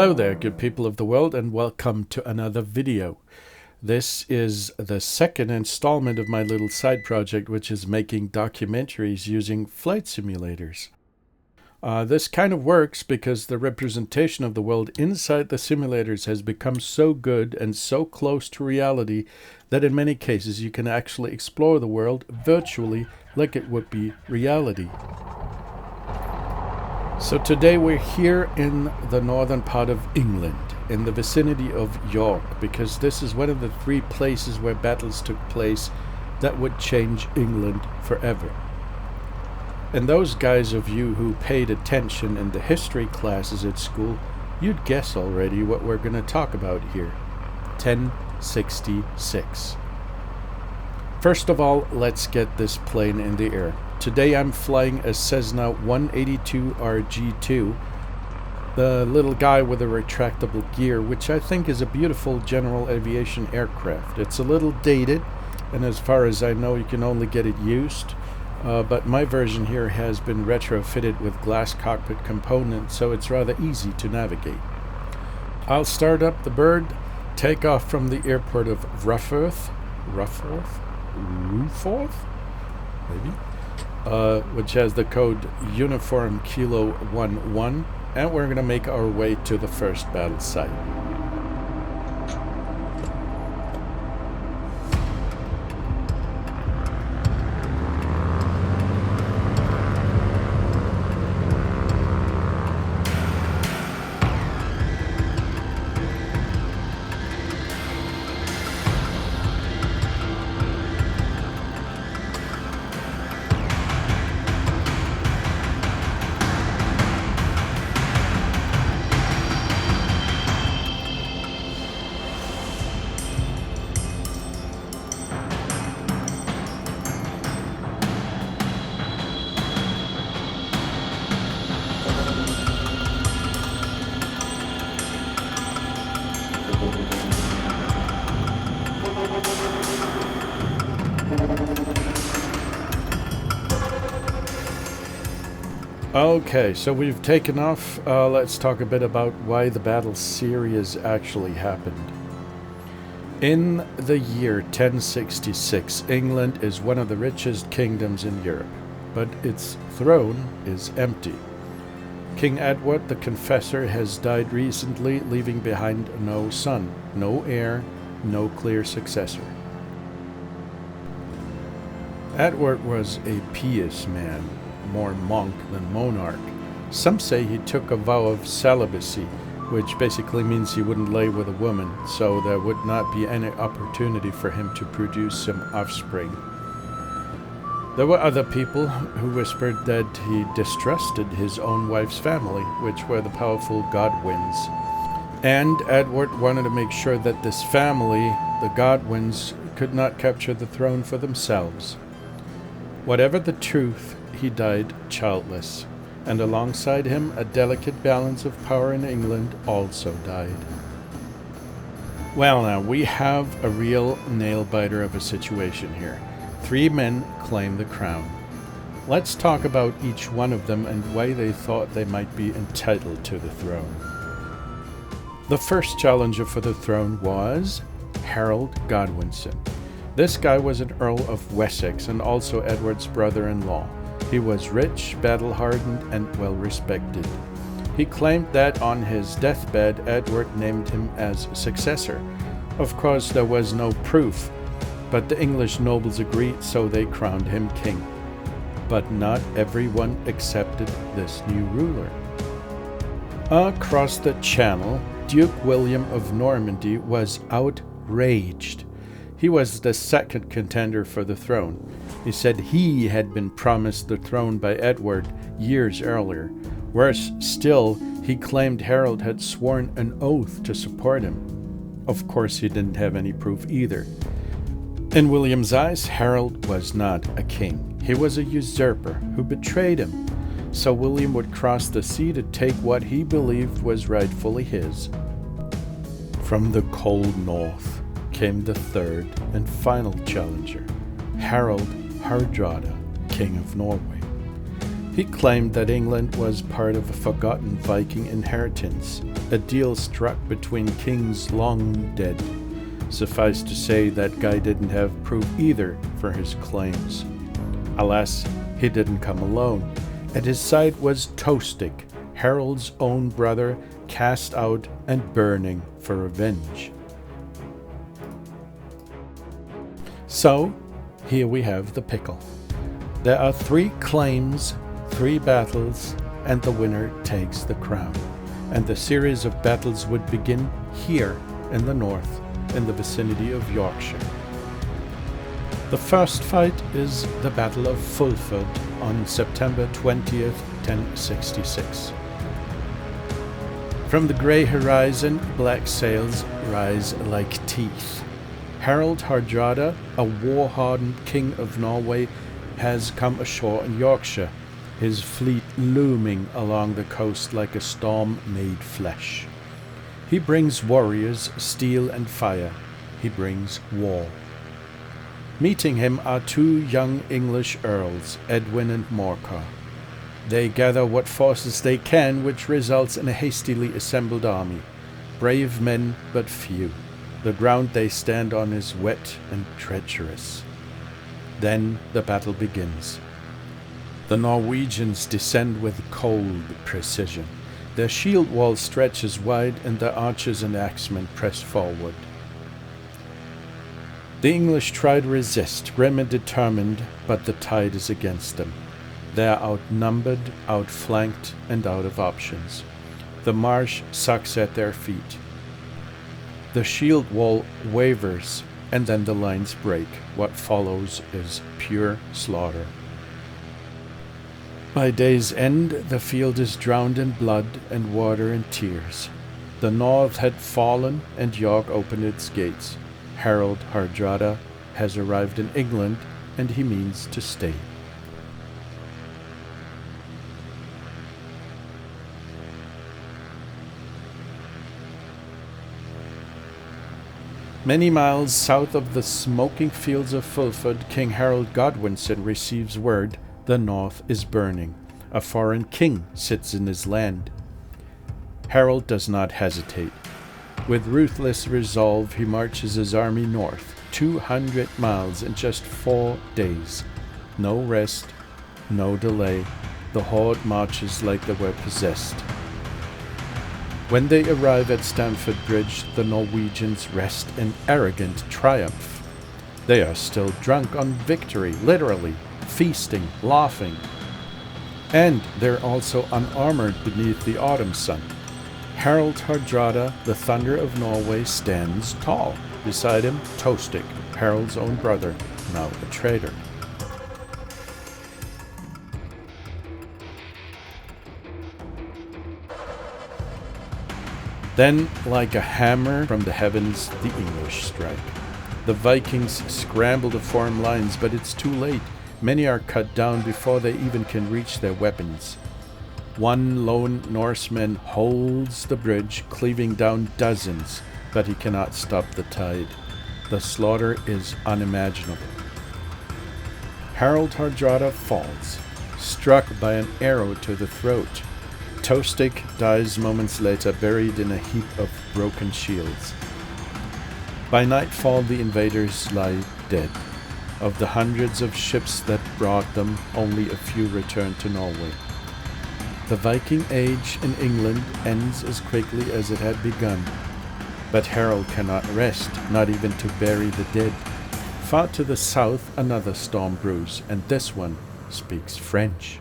Hello there, good people of the world, and welcome to another video. This is the second installment of my little side project, which is making documentaries using flight simulators. This kind of works because the representation of the world inside the simulators has become so good and so close to reality that in many cases you can actually explore the world virtually like it would be reality. So today we're here in the northern part of England, in the vicinity of York, because this is one of the three places where battles took place that would change England forever. And those guys of you who paid attention in the history classes at school, you'd guess already what we're going to talk about here. 1066. First of all, let's get this plane in the air. Today I'm flying a Cessna C182 RG II, the little guy with a retractable gear, which I think is a beautiful general aviation aircraft. It's a little dated, and as far as I know you can only get it used, but my version here has been retrofitted with glass cockpit components, so it's rather easy to navigate. I'll start up the bird, take off from the airport of Ruforth, maybe? Which has the code Uniform Kilo 11, and we're going to make our way to the first battle site. Okay, so we've taken off. Let's talk a bit about why the battle series actually happened. In the year 1066, England is one of the richest kingdoms in Europe, but its throne is empty. King Edward the Confessor has died recently, leaving behind no son, no heir, no clear successor. Edward was a pious man, more monk than monarch. Some say he took a vow of celibacy, which basically means he wouldn't lay with a woman, so there would not be any opportunity for him to produce some offspring. There were other people who whispered that he distrusted his own wife's family, which were the powerful Godwins. And Edward wanted to make sure that this family, the Godwins, could not capture the throne for themselves. Whatever the truth, he died childless, and alongside him a delicate balance of power in England also died. Well, now we have a real nail-biter of a situation here. Three men claim the crown. Let's talk about each one of them and why they thought they might be entitled to the throne. The first challenger for the throne was Harold Godwinson. This guy was an Earl of Wessex and also Edward's brother-in-law. He was rich, battle-hardened, and well-respected. He claimed that on his deathbed, Edward named him as successor. Of course, there was no proof, but the English nobles agreed, so they crowned him king. But not everyone accepted this new ruler. Across the Channel, Duke William of Normandy was outraged. He was the second contender for the throne. He said he had been promised the throne by Edward years earlier. Worse still, he claimed Harold had sworn an oath to support him. Of course, he didn't have any proof either. In William's eyes, Harold was not a king. He was a usurper who betrayed him. So William would cross the sea to take what he believed was rightfully his. From the cold north came the third and final challenger, Harald Hardrada, King of Norway. He claimed that England was part of a forgotten Viking inheritance, a deal struck between kings long dead. Suffice to say, that guy didn't have proof either for his claims. Alas, he didn't come alone. At his side was Tostig, Harold's own brother, cast out and burning for revenge. So, here we have the pickle. There are 3 claims, 3 battles, and the winner takes the crown. And the series of battles would begin here in the north, in the vicinity of Yorkshire. The first fight is the Battle of Fulford on September 20th, 1066. From the grey horizon, black sails rise like teeth. Harald Hardrada, a war-hardened king of Norway, has come ashore in Yorkshire, his fleet looming along the coast like a storm made flesh. He brings warriors, steel and fire. He brings war. Meeting him are 2 young English earls, Edwin and Morcar. They gather what forces they can, which results in a hastily assembled army. Brave men, but few. The ground they stand on is wet and treacherous. Then the battle begins. The Norwegians descend with cold precision. Their shield wall stretches wide, and their archers and axemen press forward. The English try to resist, grim and determined, but the tide is against them. They are outnumbered, outflanked, and out of options. The marsh sucks at their feet. The shield wall wavers, and then the lines break. What follows is pure slaughter. By day's end, the field is drowned in blood and water and tears. The north had fallen, and York opened its gates. Harold Hardrada has arrived in England, and he means to stay. Many miles south of the smoking fields of Fulford, King Harold Godwinson receives word the north is burning. A foreign king sits in his land. Harold does not hesitate. With ruthless resolve, he marches his army north, 200 miles in just 4 days. No rest, no delay. The horde marches like they were possessed. When they arrive at Stamford Bridge, the Norwegians rest in arrogant triumph. They are still drunk on victory, literally, feasting, laughing. And they're also unarmored beneath the autumn sun. Harald Hardrada, the Thunder of Norway, stands tall. Beside him, Tostig, Harold's own brother, now a traitor. Then, like a hammer from the heavens, the English strike. The Vikings scramble to form lines, but it's too late. Many are cut down before they even can reach their weapons. One lone Norseman holds the bridge, cleaving down dozens, but he cannot stop the tide. The slaughter is unimaginable. Harald Hardrada falls, struck by an arrow to the throat. Tostig dies moments later, buried in a heap of broken shields. By nightfall, the invaders lie dead. Of the hundreds of ships that brought them, only a few returned to Norway. The Viking Age in England ends as quickly as it had begun. But Harold cannot rest, not even to bury the dead. Far to the south, another storm brews, and this one speaks French.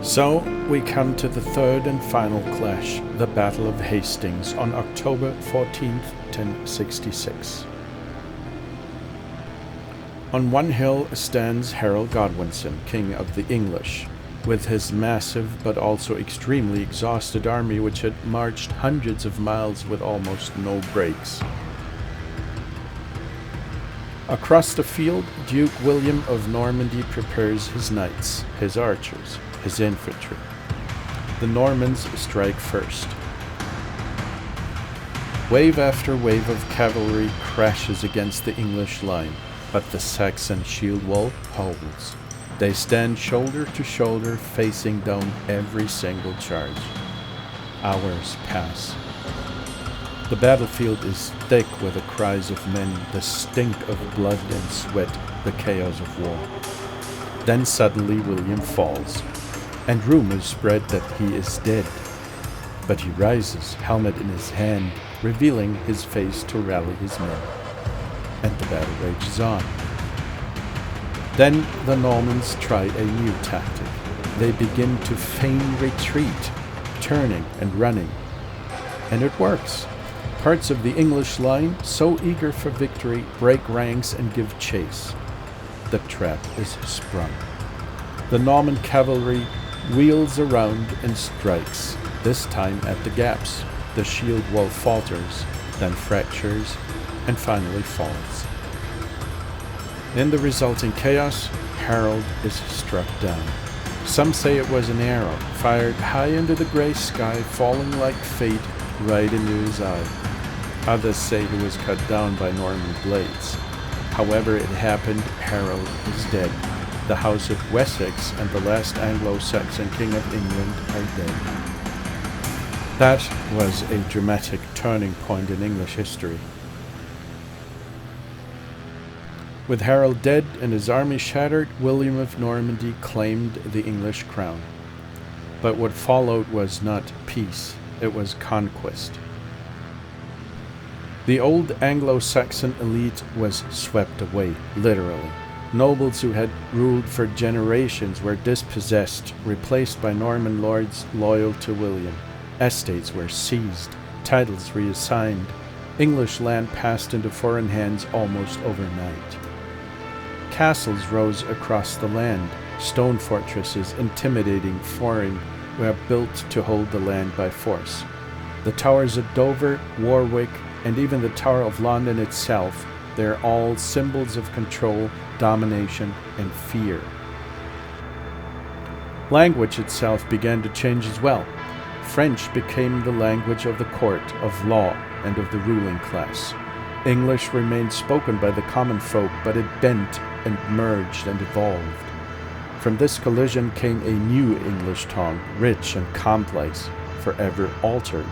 So we come to the third and final clash, the Battle of Hastings on October 14th, 1066. On one hill stands Harold Godwinson, King of the English, with his massive but also extremely exhausted army which had marched hundreds of miles with almost no breaks. Across the field, Duke William of Normandy prepares his knights, his archers, his infantry. The Normans strike first. Wave after wave of cavalry crashes against the English line, but the Saxon shield wall holds. They stand shoulder to shoulder, facing down every single charge. Hours pass. The battlefield is thick with the cries of men, the stink of blood and sweat, the chaos of war. Then suddenly William falls, and rumors spread that he is dead. But he rises, helmet in his hand, revealing his face to rally his men. And the battle rages on. Then the Normans try a new tactic. They begin to feign retreat, turning and running. And it works. Parts of the English line, so eager for victory, break ranks and give chase. The trap is sprung. The Norman cavalry wheels around and strikes, this time at the gaps. The shield wall falters, then fractures, and finally falls. In the resulting chaos, Harald is struck down. Some say it was an arrow, fired high into the grey sky, falling like fate right into his eye. Others say he was cut down by Norman blades. However it happened, Harald is dead. The House of Wessex and the last Anglo-Saxon King of England are dead. That was a dramatic turning point in English history. With Harald dead and his army shattered, William of Normandy claimed the English crown. But what followed was not peace, it was conquest. The old Anglo-Saxon elite was swept away, literally. Nobles who had ruled for generations were dispossessed, replaced by Norman lords loyal to William. Estates were seized, titles reassigned. English land passed into foreign hands almost overnight. Castles rose across the land. Stone fortresses, intimidating foreign, were built to hold the land by force. The towers of Dover, Warwick, and even the Tower of London itself, they're all symbols of control, domination, and fear. Language itself began to change as well. French became the language of the court, of law, and of the ruling class. English remained spoken by the common folk, but it bent and merged and evolved. From this collision came a new English tongue, rich and complex, forever altered.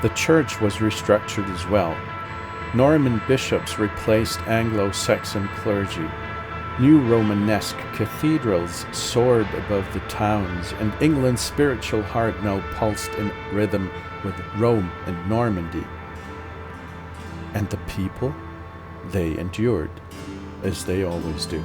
The church was restructured as well. Norman bishops replaced Anglo-Saxon clergy. New Romanesque cathedrals soared above the towns, and England's spiritual heart now pulsed in rhythm with Rome and Normandy. And the people? They endured, as they always do.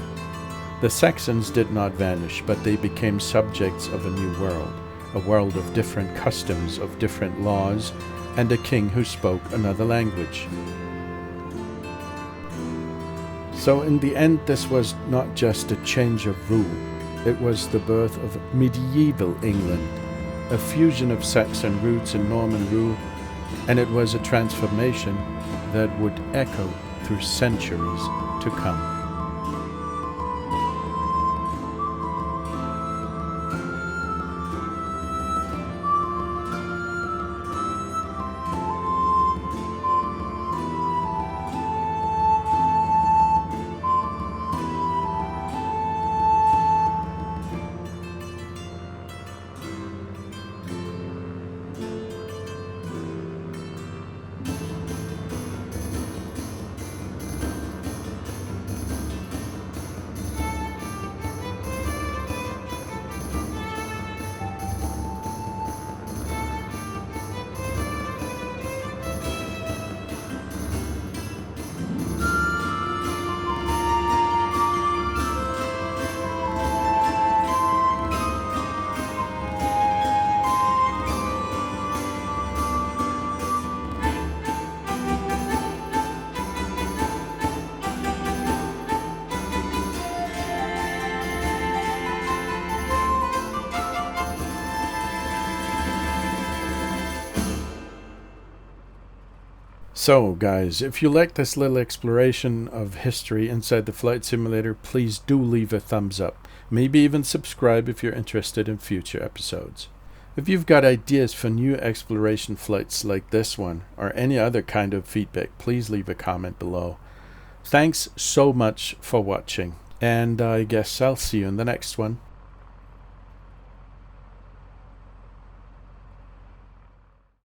The Saxons did not vanish, but they became subjects of a new world, a world of different customs, of different laws, and a king who spoke another language. So in the end, this was not just a change of rule. It was the birth of medieval England, a fusion of Saxon roots and Norman rule, and it was a transformation that would echo through centuries to come. So, guys, if you like this little exploration of history inside the flight simulator, please do leave a thumbs up. Maybe even subscribe if you're interested in future episodes. If you've got ideas for new exploration flights like this one, or any other kind of feedback, please leave a comment below. Thanks so much for watching, and I guess I'll see you in the next one.